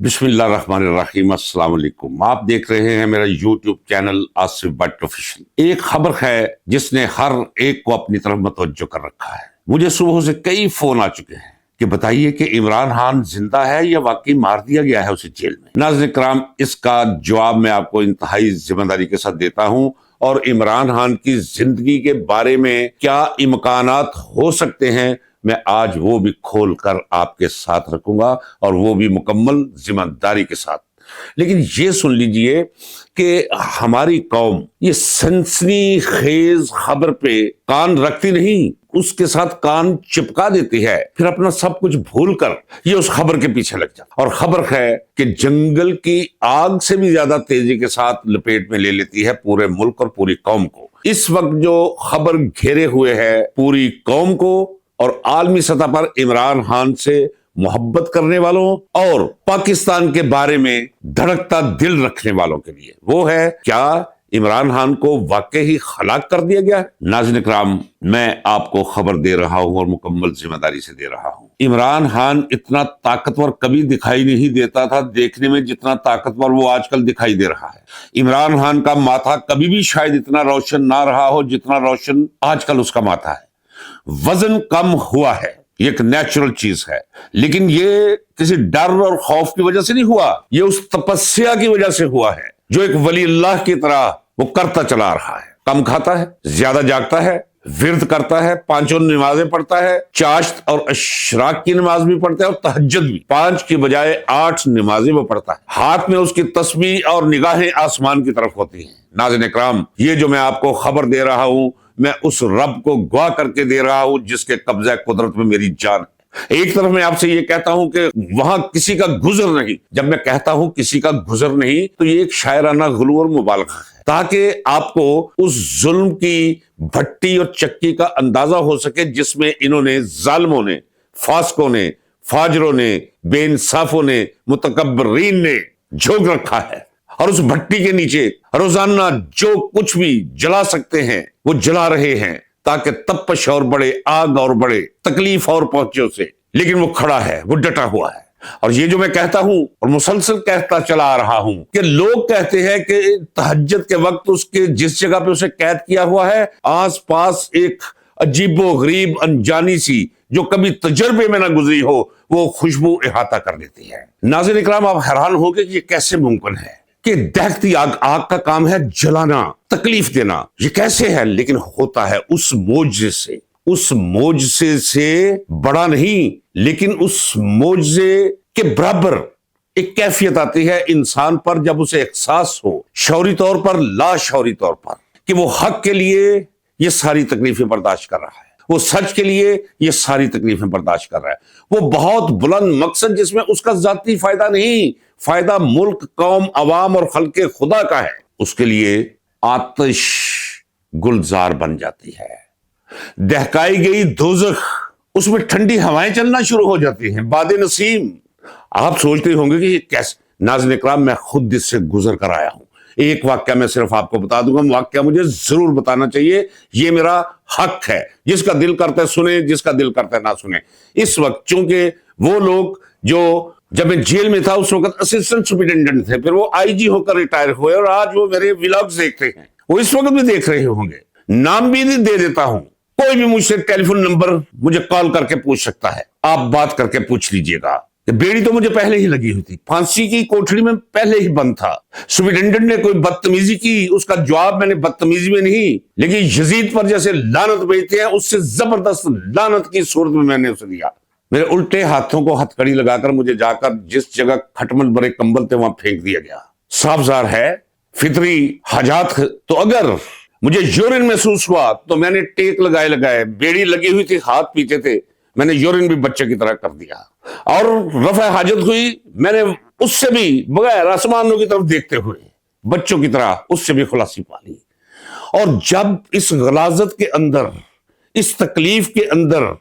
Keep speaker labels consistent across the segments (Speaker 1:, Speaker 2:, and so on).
Speaker 1: बिस्मिल्लाहिर्रहमानिर्रहीम। अस्सलाम वालेकुम। आप देख रहे हैं मेरा YouTube channel Asif Bhatt professional. एक खबर है जिसने हर एक को अपनी तरफ मतवज्जो कर रखा है। मुझे सुबह से कई फोन आ चुके हैं कि बताइए कि इमरान खान जिंदा है या वाकई मार दिया गया है उसे जेल में। नाज़रीन कराम, इसका जवाब मैं आपको इंतहाई जिम्मेदारी के साथ देता हूं और इमरान खान की जिंदगी के बारे में क्या इम्कानात हो सकते हैं मैं आज वो भी खोल कर आपके साथ रखूंगा और वो भी मुकम्मल जिम्मेदारी के साथ। लेकिन ये सुन लीजिए कि हमारी कौम ये सनसनीखेज खबर पे कान रखती नहीं, उसके साथ कान चिपका देती है, फिर अपना सब कुछ भूल कर ये उस खबर के पीछे लग जाता। और खबर है कि जंगल की आग से भी ज्यादा तेजी के साथ लपेट में ले लेती है पूरे मुल्क और पूरी कौम को। इस वक्त जो खबर घेरे हुए है पूरी कौम को और आलमी सतह पर इमरान खान से मोहब्बत करने वालों और पाकिस्तान के बारे में धड़कता दिल रखने वालों के लिए, वो है क्या इमरान खान को वाकई ही हलाक कर दिया गया। नाज़रीन कराम, मैं आपको खबर दे रहा हूं और मुकम्मल जिम्मेदारी से दे रहा हूं। इमरान खान इतना ताकतवर कभी दिखाई नहीं देता था देखने में जितना ताकतवर वो आजकल दिखाई दे रहा है। इमरान खान का माथा कभी भी शायद इतना रोशन ना रहा हो जितना रोशन आजकल उसका माथा है। वजन कम हुआ है, ये एक नेचुरल चीज है, लेकिन ये किसी डर और खौफ की वजह से नहीं हुआ, ये उस तपस्या की वजह से हुआ है जो एक वली अल्लाह की तरह वो करता चला रहा है। कम खाता है, ज्यादा जागता है, विर्द करता है, पांचों नमाजें पढ़ता है, चाश्त और अशराक की नमाज भी पढ़ता है और तहज्जुद भी 5 की बजाय 8 नमाजें वो पढ़ता है। हाथ में उसकी तस्बीह और निगाहें आसमान की तरफ होती हैं। नाज़रीन इकराम, ये जो मैं आपको खबर दे रहा हूं मैं उस रब को गवाह करके दे रहा हूं जिसके कब्जा कुदरत में मेरी जान है। एक तरफ मैं आपसे ये कहता हूं कि वहां किसी का गुजर नहीं। जब मैं कहता हूं किसी का गुजर नहीं तो ये एक शायराना गुलू और मुबालगा है ताकि आपको उस जुल्म की भट्टी और चक्की का अंदाजा हो सके जिसमें इन्होंने, जालिमों ने, फास्कों ने, फाजरों ने, बेइंसाफों ने, मुतकब्बरीन ने झोंक रखा है। और उस भट्टी के नीचे रोजाना जो कुछ भी जला सकते हैं वो जला रहे हैं ताकि तपश और बढ़े, आग और बढ़े, तकलीफ और पहुंचे उसे। लेकिन वो खड़ा है, वो डटा हुआ है। और ये जो मैं कहता हूं और मुसलसल कहता चला आ रहा हूं कि लोग कहते हैं कि तहज्जुद के वक्त उसके जिस जगह पे उसे कैद किया हुआ है आस पास एक अजीबो गरीब अनजानी सी जो कभी तजर्बे में ना गुजरी हो वो खुशबू इहाता कर देती है। नाज़रीन इकराम, आप हैरान होंगे कि ये कैसे मुमकिन है कि दहकती आग, आग का काम है जलाना, तकलीफ देना, ये कैसे है? लेकिन होता है उस मोजे से, उस मोजे से बड़ा नहीं लेकिन उस मोजे के बराबर एक कैफियत आती है इंसान पर जब उसे एहसास हो शौरी तौर पर, लाशौरी तौर पर, कि वो हक के लिए ये सारी तकलीफें बर्दाश्त कर रहा है, वो सच के लिए ये सारी तकलीफें बर्दाश्त कर रहा है। वो बहुत बुलंद मकसद जिसमें उसका जाती फायदा नहीं, फायदा मुल्क, कौम, अवाम और खल्के खुदा का है, उसके लिए आतिश गुलजार बन जाती है। दहकाई गई दोज़ख, उसमें ठंडी हवाएं चलना शुरू हो जाती हैं, बादे नसीम। आप सोचते होंगे कि ये कैसे। नाज़रीन इकराम, मैं खुद इससे गुजर कर आया हूं। एक वाक्य मैं सिर्फ आपको बता दूंगा, वाक्य मुझे जरूर बताना चाहिए, ये मेरा हक है। जिसका दिल करता है सुने, जिसका दिल करता है ना सुने। इस वक्त चूंकि वो लोग जो जब मैं जेल में था उस वक्त असिस्टेंट सुपरिटेंडेंट थे, फिर वो आईजी होकर रिटायर हुए और आज वो मेरे व्लॉग्स देखते हैं, वो इस वक्त भी देख रहे होंगे। नाम भी दे देता हूं, कोई भी मुझसे टेलीफोन नंबर मुझे कॉल करके पूछ सकता है, आप बात करके पूछ लीजिएगा। बेड़ी तो मुझे पहले ही लगी हुई थी, फांसी की कोठरी में पहले ही बंद था। सुपरिटेंडेंट ने कोई बदतमीजी की, उसका जवाब मैंने बदतमीजी में नहीं लेकिन यजीद पर जैसे लानत भेजते हैं उससे जबरदस्त लानत की सूरत में मैंने उसे दिया। मेरे उल्टे हाथों को हथकड़ी लगाकर मुझे जाकर जिस जगह खटमल भरे कंबल थे वहां फेंक दिया गया। साफ ज़ाहिर है फितरी हाजात। तो अगर मुझे यूरिन महसूस हुआ तो मैंने टेक लगाए, बेड़ी लगी हुई थी, हाथ पीते थे, मैंने यूरिन भी बच्चे की तरह कर दिया। और रफ़ा हाजत हुई, मैंने उससे भी बगैर आसमानों की तरफ देखते हुए बच्चों की तरह उससे भी खुलासी पा ली। और जब इस गलाजत के अंदर, इस तकलीफ के अंदर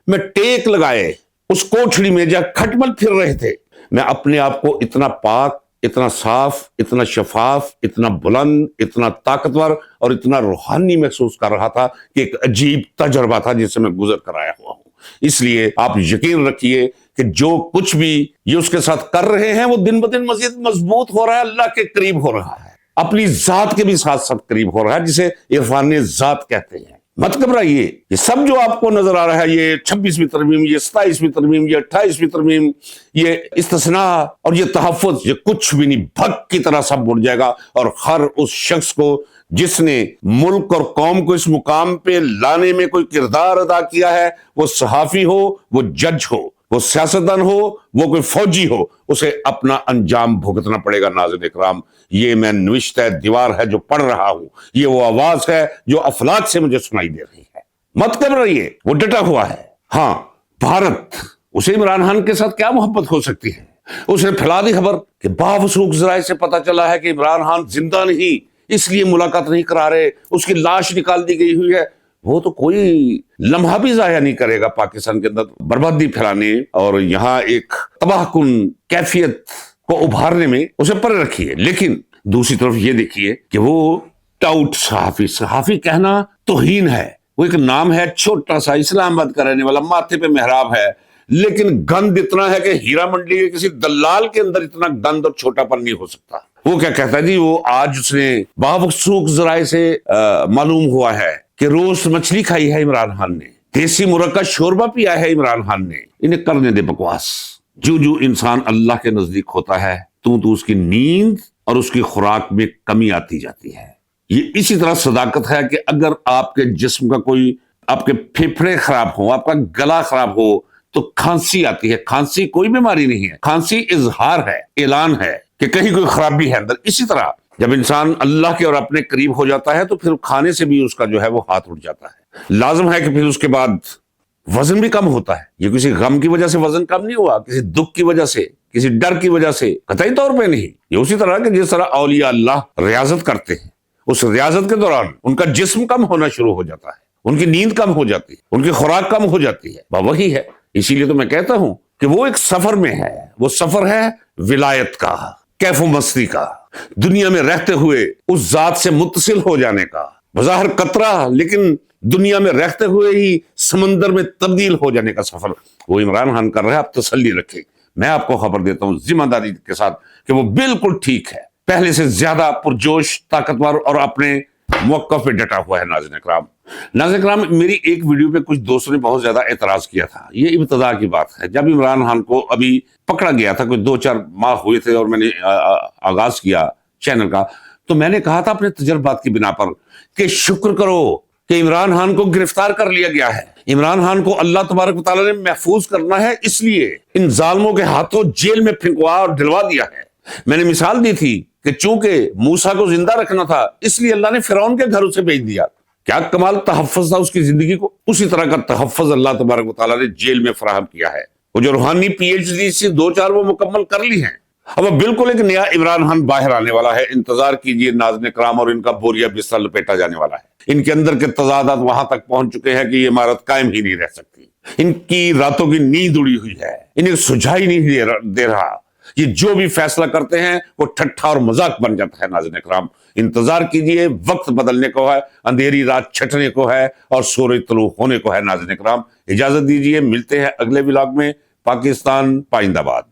Speaker 1: मैं टेक लगाए उस कोठरी में जहां खटमल फिर रहे थे, मैं अपने आप को इतना पाक, इतना साफ, इतना शफाफ, इतना बुलंद, इतना ताकतवर और इतना रूहानी महसूस कर रहा था कि एक अजीब तजर्बा था जिससे मैं गुजर कर आया हुआ हूं। इसलिए आप यकीन रखिए کہ جو کچھ بھی یہ اس کے ساتھ کر رہے ہیں وہ دن بدن مزید مضبوط ہو رہا ہے، اللہ کے قریب ہو رہا ہے، اپنی ذات کے بھی ساتھ ساتھ قریب ہو رہا ہے، جسے عرفان ذات کہتے ہیں۔ مت گھبرائیے، یہ سب جو آپ کو نظر آ رہا ہے، یہ 26ویں ترمیم، یہ 27ویں ترمیم، یہ 28ویں ترمیم، یہ استثناء اور یہ تحفظ، یہ کچھ بھی نہیں، بھگ کی طرح سب اڑ جائے گا، اور ہر اس شخص کو جس نے ملک اور قوم کو اس مقام پہ لانے میں کوئی کردار ادا کیا ہے، وہ صحافی ہو، وہ جج ہو، وہ سیاستدان ہو، وہ کوئی فوجی ہو، اسے اپنا انجام بھگتنا پڑے گا۔ ناظرین اکرام، یہ میں نوشتہ دیوار ہے جو پڑھ رہا ہوں، یہ وہ آواز ہے جو افلاک سے مجھے سنائی دے رہی ہے۔ مت گھبرائیے، وہ ڈٹا ہوا ہے۔ ہاں، بھارت، اسے عمران خان کے ساتھ کیا محبت ہو سکتی ہے؟ اسے پھیلا دی خبر کہ باوثوق ذرائع سے پتا چلا ہے کہ عمران خان زندہ نہیں، اس لیے ملاقات نہیں کرا رہے، اس کی لاش نکال دی گئی ہوئی ہے۔ وہ تو کوئی لمحہ بھی ضائع نہیں کرے گا پاکستان کے اندر بربادی پھیلانے اور یہاں ایک تباہ کن کیفیت کو ابھارنے میں، اسے پر رکھیے۔ لیکن دوسری طرف یہ دیکھیے کہ وہ ٹاؤٹ صحافی کہنا توہین ہے۔ وہ ایک نام ہے چھوٹا سا، اسلام آباد کا رہنے والا، ماتھے پہ محراب ہے، لیکن گند اتنا ہے کہ ہیرا منڈی کے کسی دلال کے اندر اتنا گند اور چھوٹا پن نہیں ہو سکتا۔ وہ کیا کہتا ہے جی، وہ آج اس نے باوثوق ذرائع سے معلوم ہوا ہے کہ روز مچھلی کھائی ہے عمران خان نے، دیسی مرغ کا شوربہ پیا ہے عمران خان نے۔ انہیں کرنے دے بکواس۔ جو جو انسان اللہ کے نزدیک ہوتا ہے تو اس کی نیند اور اس کی خوراک میں کمی آتی جاتی ہے۔ یہ اسی طرح صداقت ہے کہ اگر آپ کے جسم کا کوئی، آپ کے پھیپھڑے خراب ہو، آپ کا گلا خراب ہو تو کھانسی آتی ہے۔ کھانسی کوئی بیماری نہیں ہے، کھانسی اظہار ہے، اعلان ہے کہ کہیں کوئی خرابی ہے اندر۔ اسی طرح جب انسان اللہ کے اور اپنے قریب ہو جاتا ہے تو پھر کھانے سے بھی اس کا جو ہے وہ ہاتھ اٹھ جاتا ہے۔ لازم ہے کہ پھر اس کے بعد وزن بھی کم ہوتا ہے۔ یہ کسی غم کی وجہ سے وزن کم نہیں ہوا، کسی دکھ کی وجہ سے، کسی ڈر کی وجہ سے، قطعی طور پہ نہیں۔ یہ اسی طرح کہ جس طرح اولیاء اللہ ریاضت کرتے ہیں، اس ریاضت کے دوران ان کا جسم کم ہونا شروع ہو جاتا ہے، ان کی نیند کم ہو جاتی ہے، ان کی خوراک کم ہو جاتی ہے۔ وہی ہے، اسی لیے تو میں کہتا ہوں کہ وہ ایک سفر میں ہے، وہ سفر ہے ولایت کا، کیف و مستی کا، دنیا میں رہتے ہوئے اس ذات سے متصل ہو جانے کا، بظاہر قطرہ لیکن دنیا میں رہتے ہوئے ہی سمندر میں تبدیل ہو جانے کا سفر وہ عمران خان کر رہا ہے۔ آپ تسلی رکھیں، میں آپ کو خبر دیتا ہوں ذمہ داری کے ساتھ کہ وہ بالکل ٹھیک ہے، پہلے سے زیادہ پرجوش، طاقتور اور اپنے موقف پہ ڈٹا ہوا ہے۔ ناظرین اکرام، میری ایک ویڈیو پہ کچھ دوستوں نے بہت زیادہ اعتراض کیا تھا۔ یہ ابتدا کی بات ہے، جب عمران خان کو ابھی پکڑا گیا تھا، کوئی 2-4 ماہ ہوئے تھے اور میں نے آغاز کیا چینل کا، تو میں نے کہا تھا اپنے تجربات کی بنا پر کہ شکر کرو کہ عمران خان کو گرفتار کر لیا گیا ہے۔ عمران خان کو اللہ تبارک و تعالیٰ نے محفوظ کرنا ہے، اس لیے ان ظالموں کے ہاتھوں جیل میں پھنکوا اور ڈلوا دیا ہے۔ میں نے مثال دی تھی کہ چونکہ موسیٰ کو زندہ رکھنا تھا، اس لیے اللہ نے فرعون کے گھر اسے بھیج دیا۔ کیا کمال تحفظ تھا اس کی زندگی کو، اسی طرح کا تحفظ اللہ تبارک و تعالیٰ نے جیل میں فراہم کیا ہے۔ وہ جو روحانی PhD سے 2-4 وہ مکمل کر لی ہیں، اب بالکل ایک نیا عمران خان باہر آنے والا ہے۔ انتظار کیجئے ناظرین اکرام، اور ان کا بوریا بستر لپیٹا جانے والا ہے۔ ان کے اندر کے تضادات وہاں تک پہنچ چکے ہیں کہ یہ عمارت قائم ہی نہیں رہ سکتی۔ ان کی راتوں کی نیند اڑی ہوئی ہے، انہیں سجھائی نہیں دے رہا۔ یہ جو بھی فیصلہ کرتے ہیں وہ ٹھٹھا اور مذاق بن جاتا ہے۔ ناظرین اکرام، انتظار کیجئے، وقت بدلنے کو ہے، اندھیری رات چھٹنے کو ہے اور سورج طلوع ہونے کو ہے۔ ناظرین اکرام، اجازت دیجئے، ملتے ہیں اگلے ولاگ میں۔ پاکستان پائندہ باد۔